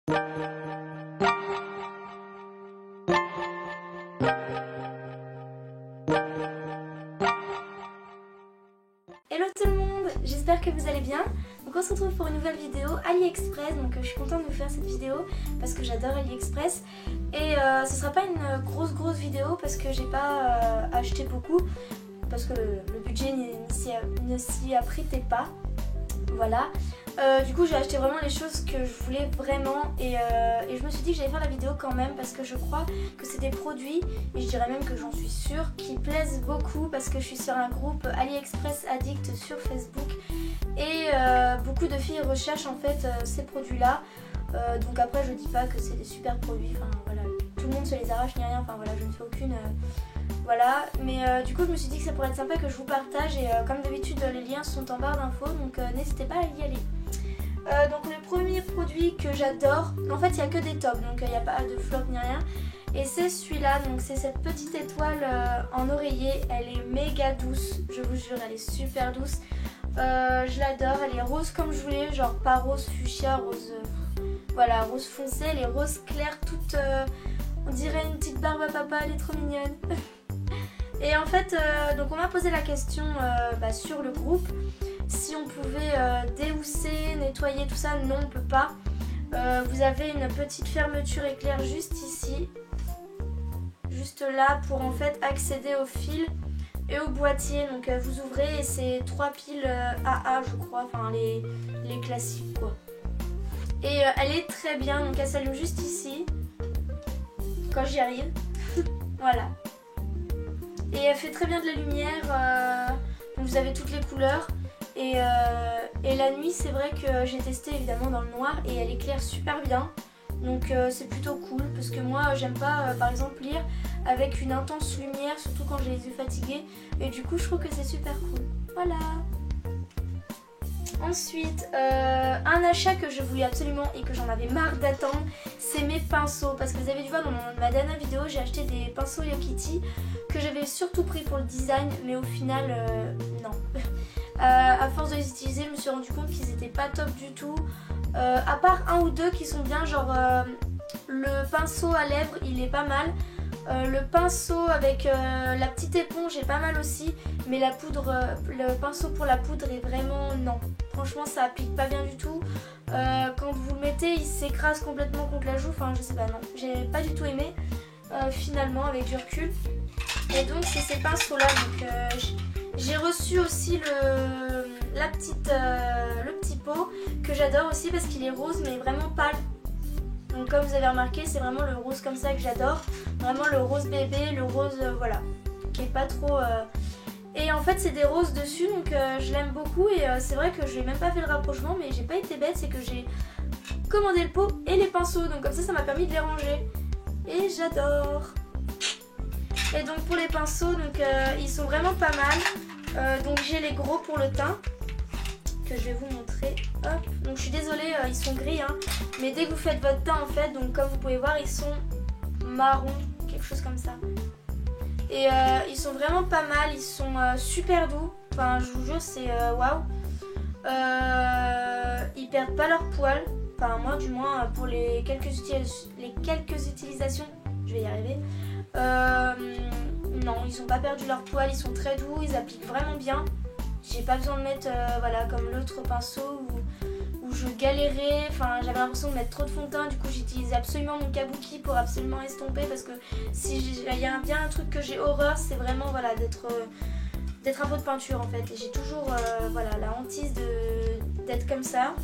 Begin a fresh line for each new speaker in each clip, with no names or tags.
Hello tout le monde, j'espère que vous allez bien. Donc on se retrouve pour une nouvelle vidéo AliExpress. Donc je suis contente de vous faire cette vidéo parce que j'adore AliExpress. Et ce sera pas une grosse vidéo parce que j'ai pas acheté beaucoup. Parce que le budget ne s'y apprêtait pas. Voilà. Du coup j'ai acheté vraiment les choses que je voulais vraiment et je me suis dit que j'allais faire la vidéo quand même parce que je crois que c'est des produits, et je dirais même que j'en suis sûre, qui plaisent beaucoup parce que je suis sur un groupe AliExpress Addict sur Facebook et beaucoup de filles recherchent en fait ces produits là. Donc après je dis pas que c'est des super produits, enfin voilà, tout le monde se les arrache ni rien, enfin voilà, je ne fais aucune... Voilà, mais du coup je me suis dit que ça pourrait être sympa que je vous partage et comme d'habitude les liens sont en barre d'infos, donc n'hésitez pas à y aller. Donc le premier produit que j'adore, en fait il n'y a que des tops, donc il n'y a pas de flop ni rien. Et c'est celui-là, donc c'est cette petite étoile en oreiller, elle est méga douce, je vous jure, elle est super douce. Je l'adore, elle est rose comme je voulais, genre pas rose fuchsia, rose... voilà, rose foncé, elle est rose claire, toute... on dirait une petite barbe à papa, elle est trop mignonne. Et en fait, donc on m'a posé la question sur le groupe si on pouvait déhousser, nettoyer tout ça. Non, on peut pas. Vous avez une petite fermeture éclair juste ici, juste là, pour en fait accéder au fil et au boîtier. Donc vous ouvrez et c'est 3 piles AA je crois, enfin les classiques quoi. Et elle est très bien, donc elle s'allume juste ici quand j'y arrive. Voilà. Et elle fait très bien de la lumière, donc vous avez toutes les couleurs. Et la nuit, c'est vrai que j'ai testé évidemment dans le noir et elle éclaire super bien. Donc c'est plutôt cool parce que moi j'aime pas par exemple lire avec une intense lumière, surtout quand j'ai les yeux fatigués. Et du coup je trouve que c'est super cool. Voilà. Ensuite, un achat que je voulais absolument et que j'en avais marre d'attendre, c'est mes pinceaux. Parce que vous avez dû voir dans ma dernière vidéo, j'ai acheté des pinceaux Hello Kitty que j'avais surtout pris pour le design, mais au final, non. À force de les utiliser, je me suis rendu compte qu'ils n'étaient pas top du tout. À part un ou deux qui sont bien, genre le pinceau à lèvres, il est pas mal. Le pinceau avec la petite éponge est pas mal aussi, mais la poudre, le pinceau pour la poudre est vraiment non. Franchement ça applique pas bien du tout. Quand vous le mettez il s'écrase complètement contre la joue, enfin je sais pas, non. J'ai pas du tout aimé finalement avec du recul. Et donc c'est ces pinceaux là, donc j'ai reçu aussi le petit pot que j'adore aussi parce qu'il est rose mais vraiment pâle. Donc comme vous avez remarqué, c'est vraiment le rose comme ça que j'adore. Vraiment le rose bébé, le rose voilà, qui est pas trop... Et en fait c'est des roses dessus, donc je l'aime beaucoup. Et c'est vrai que je n'ai même pas fait le rapprochement, mais j'ai pas été bête, c'est que j'ai commandé le pot et les pinceaux. Donc comme ça m'a permis de les ranger. Et j'adore. Et donc pour les pinceaux, donc ils sont vraiment pas mal. Donc j'ai les gros pour le teint, que je vais vous montrer. Hop. Donc je suis désolée, ils sont gris, hein, mais dès que vous faites votre teint en fait, donc comme vous pouvez voir, ils sont marron, quelque chose comme ça. Et ils sont vraiment pas mal, ils sont super doux. Enfin, je vous jure, c'est waouh. Ils perdent pas leur poil. Enfin, moi du moins, pour les quelques utilisations, je vais y arriver. Non, ils ont pas perdu leur poil, ils sont très doux, ils appliquent vraiment bien. J'ai pas besoin de mettre, voilà, comme l'autre pinceau où je galérais, enfin j'avais l'impression de mettre trop de fond de teint, du coup j'utilisais absolument mon kabuki pour absolument estomper parce que si il y a bien un truc que j'ai horreur, c'est vraiment voilà d'être un pot de peinture en fait, et j'ai toujours voilà la hantise d'être comme ça.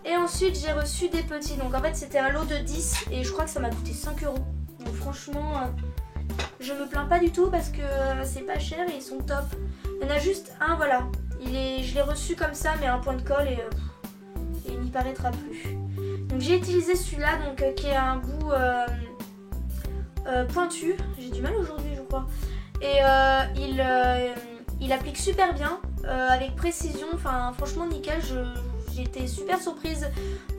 Et ensuite j'ai reçu des petits, donc en fait c'était un lot de 10 et je crois que ça m'a coûté 5 €. Donc franchement je me plains pas du tout parce que c'est pas cher et ils sont top. Il y en a juste un, voilà, je l'ai reçu comme ça mais un point de colle et il n'y paraîtra plus. Donc j'ai utilisé celui-là donc qui a un bout pointu, j'ai du mal aujourd'hui je crois. Et il applique super bien, avec précision, enfin franchement nickel. J'ai été super surprise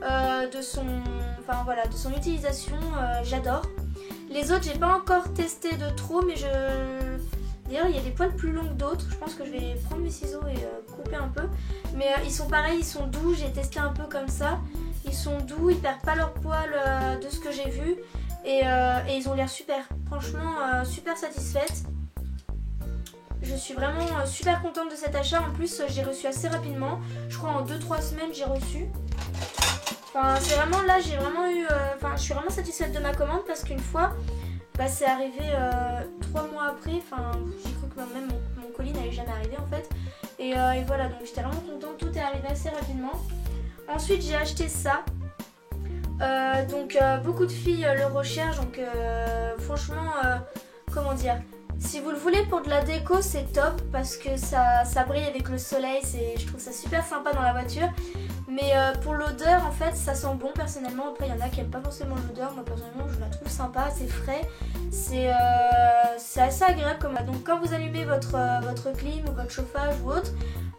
de son utilisation, j'adore. Les autres j'ai pas encore testé de trop, mais d'ailleurs il y a des poils plus longs que d'autres. Je pense que je vais prendre mes ciseaux et couper un peu. Mais ils sont pareils, ils sont doux, j'ai testé un peu comme ça. Ils sont doux, ils perdent pas leur poil de ce que j'ai vu. Et ils ont l'air super. Franchement, super satisfaite. Je suis vraiment super contente de cet achat. En plus, j'ai reçu assez rapidement. Je crois en 2-3 semaines, j'ai reçu. Enfin, c'est vraiment là, j'ai vraiment eu... Enfin, je suis vraiment satisfaite de ma commande parce qu'une fois, bah, c'est arrivé 3 mois après. Enfin, j'ai cru que même mon colis n'allait jamais arriver en fait. Et voilà, donc j'étais vraiment contente. Tout est arrivé assez rapidement. Ensuite, j'ai acheté ça. Donc, beaucoup de filles le recherchent. Donc, franchement, comment dire, si vous le voulez pour de la déco, c'est top parce que ça brille avec le soleil. Je trouve ça super sympa dans la voiture. Mais pour l'odeur, en fait, ça sent bon personnellement. Après, il y en a qui n'aiment pas forcément l'odeur. Moi, personnellement, je la trouve sympa, c'est frais. C'est assez agréable. Donc, quand vous allumez votre clim ou votre chauffage ou autre,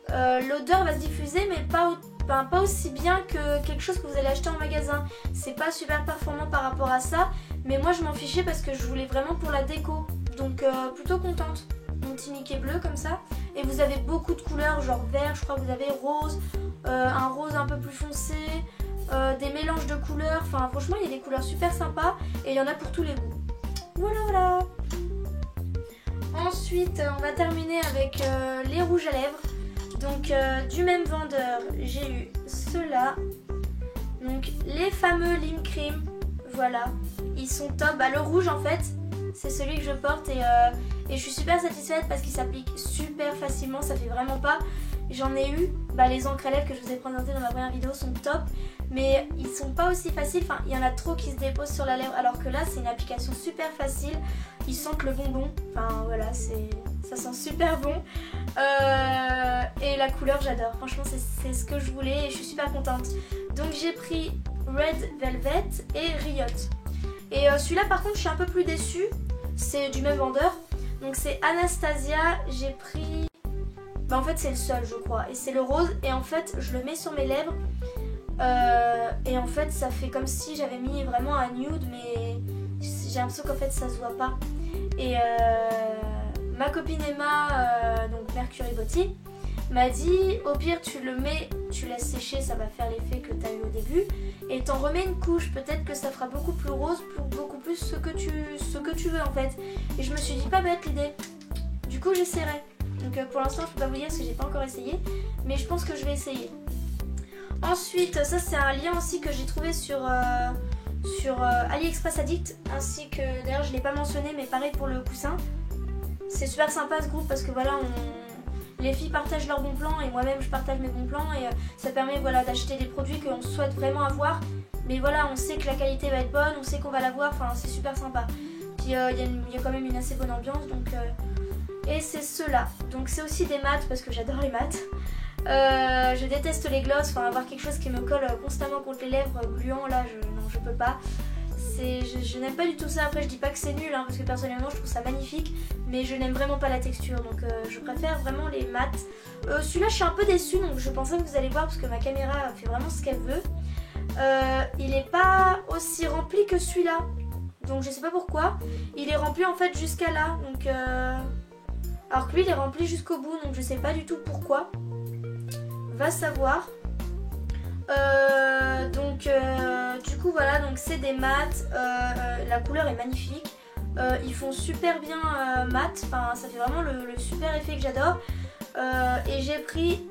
l'odeur va se diffuser, mais pas aussi bien que quelque chose que vous allez acheter en magasin. C'est pas super performant par rapport à ça. Mais moi, je m'en fichais parce que je voulais vraiment pour la déco. Donc, plutôt contente. Mon petit Mickey bleu comme ça. Et vous avez beaucoup de couleurs, genre vert, je crois que vous avez rose, un rose un peu plus foncé, des mélanges de couleurs. Enfin, franchement, il y a des couleurs super sympas et il y en a pour tous les goûts. Voilà, voilà. Ensuite, on va terminer avec les rouges à lèvres. Donc, du même vendeur, j'ai eu ceux-là. Donc, les fameux Lime Cream. Voilà, ils sont top. Bah, le rouge, en fait, c'est celui que je porte et je suis super satisfaite parce qu'il s'applique super facilement, ça fait vraiment pas. J'en ai eu, les encres à lèvres que je vous ai présentées dans ma première vidéo sont top, mais ils sont pas aussi faciles, enfin il y en a trop qui se déposent sur la lèvre alors que là c'est une application super facile, ils sentent le bonbon, enfin voilà, ça sent super bon. Et la couleur j'adore, franchement c'est ce que je voulais et je suis super contente. Donc j'ai pris Red Velvet et Riot. Et celui-là par contre je suis un peu plus déçue, c'est du même vendeur. Donc c'est Anastasia, j'ai pris... en fait c'est le seul je crois. Et c'est le rose et en fait je le mets sur mes lèvres. Et en fait ça fait comme si j'avais mis vraiment un nude mais j'ai l'impression qu'en fait ça se voit pas. Et ma copine Emma, donc Mercury Beauty, m'a dit au pire tu le mets, tu laisses sécher, ça va faire l'effet que tu as eu au début et t'en remets une couche, peut-être que ça fera beaucoup plus rose, beaucoup plus ce que tu veux en fait. Et je me suis dit pas bête l'idée, du coup j'essaierai. Donc pour l'instant je peux pas vous dire parce que j'ai pas encore essayé, mais je pense que je vais essayer. Ensuite ça c'est un lien aussi que j'ai trouvé sur AliExpress Addict, ainsi que d'ailleurs je l'ai pas mentionné mais pareil pour le coussin. C'est super sympa ce groupe parce que voilà les filles partagent leurs bons plans et moi-même je partage mes bons plans et ça permet voilà, d'acheter des produits qu'on souhaite vraiment avoir. Mais voilà, on sait que la qualité va être bonne, on sait qu'on va l'avoir, enfin c'est super sympa. Puis il y a quand même une assez bonne ambiance donc... Et c'est ceux-là, donc c'est aussi des maths parce que j'adore les maths. Je déteste les glosses, enfin avoir quelque chose qui me colle constamment contre les lèvres gluant là, non je peux pas. Je n'aime pas du tout ça, après je dis pas que c'est nul hein, parce que personnellement je trouve ça magnifique, mais je n'aime vraiment pas la texture donc je préfère vraiment les maths. Celui-là je suis un peu déçue donc je pensais que vous allez voir parce que ma caméra fait vraiment ce qu'elle veut. Il n'est pas aussi rempli que celui-là, donc je sais pas pourquoi. Il est rempli en fait jusqu'à là, donc alors que lui il est rempli jusqu'au bout donc je sais pas du tout pourquoi. Va savoir. Du coup voilà, donc c'est des maths, la couleur est magnifique, ils font super bien mat, enfin ça fait vraiment le super effet que j'adore. Et j'ai pris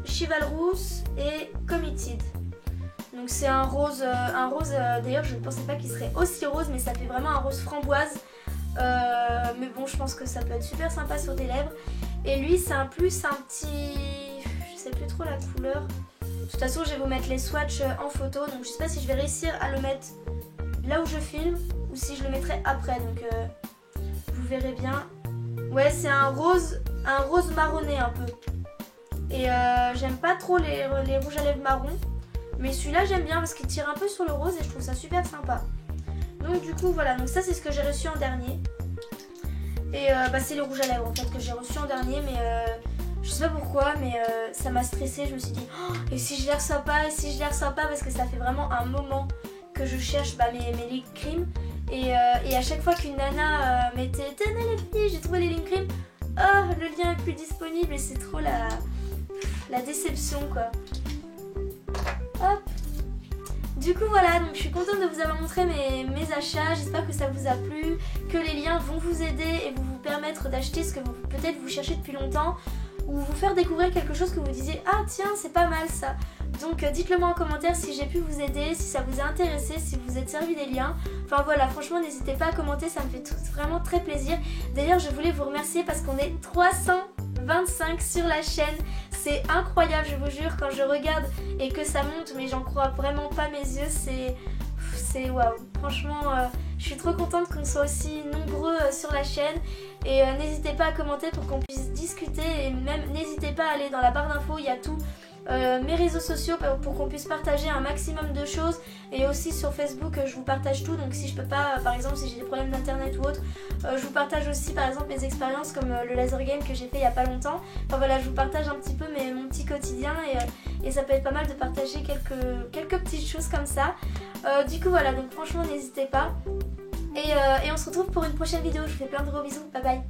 Chivalrous et Committed. Donc c'est un rose, d'ailleurs je ne pensais pas qu'il serait aussi rose mais ça fait vraiment un rose framboise. Mais bon je pense que ça peut être super sympa sur des lèvres. Et lui c'est un petit, je sais plus trop la couleur. De toute façon je vais vous mettre les swatchs en photo, donc je sais pas si je vais réussir à le mettre là où je filme ou si je le mettrai après, donc vous verrez bien. Ouais c'est un rose marronné un peu. Et j'aime pas trop les rouges à lèvres marron, mais celui-là j'aime bien parce qu'il tire un peu sur le rose et je trouve ça super sympa. Donc du coup voilà, donc ça c'est ce que j'ai reçu en dernier. Et c'est le rouge à lèvres en fait que j'ai reçu en dernier, mais je sais pas pourquoi, mais ça m'a stressée. Je me suis dit, oh, et si je les reçois pas, et si je les reçois pas, parce que ça fait vraiment un moment que je cherche mes lip cream. Et à chaque fois qu'une nana mettait, tenez les filles, j'ai trouvé les lip cream, oh, le lien est plus disponible et c'est trop la déception quoi. Hop. Du coup voilà, donc je suis contente de vous avoir montré mes achats, j'espère que ça vous a plu, que les liens vont vous aider et vous permettre d'acheter ce que peut-être vous cherchez depuis longtemps ou vous faire découvrir quelque chose que vous disiez ah tiens c'est pas mal ça. Donc dites-le moi en commentaire si j'ai pu vous aider, si ça vous a intéressé, si vous êtes servi des liens. Enfin voilà, franchement n'hésitez pas à commenter, ça me fait vraiment très plaisir. D'ailleurs je voulais vous remercier parce qu'on est 325 sur la chaîne. C'est incroyable, je vous jure, quand je regarde et que ça monte, mais j'en crois vraiment pas mes yeux, c'est waouh. Franchement, je suis trop contente qu'on soit aussi nombreux sur la chaîne. Et n'hésitez pas à commenter pour qu'on puisse discuter. Et même n'hésitez pas à aller dans la barre d'infos, il y a tout. Mes réseaux sociaux pour qu'on puisse partager un maximum de choses, et aussi sur Facebook je vous partage tout, donc si je peux pas, par exemple si j'ai des problèmes d'internet ou autre, je vous partage aussi par exemple mes expériences comme le laser game que j'ai fait il y a pas longtemps. Enfin voilà, je vous partage un petit peu mon petit quotidien et ça peut être pas mal de partager quelques petites choses comme ça. Du coup voilà, donc franchement n'hésitez pas et on se retrouve pour une prochaine vidéo. Je vous fais plein de gros bisous, bye bye.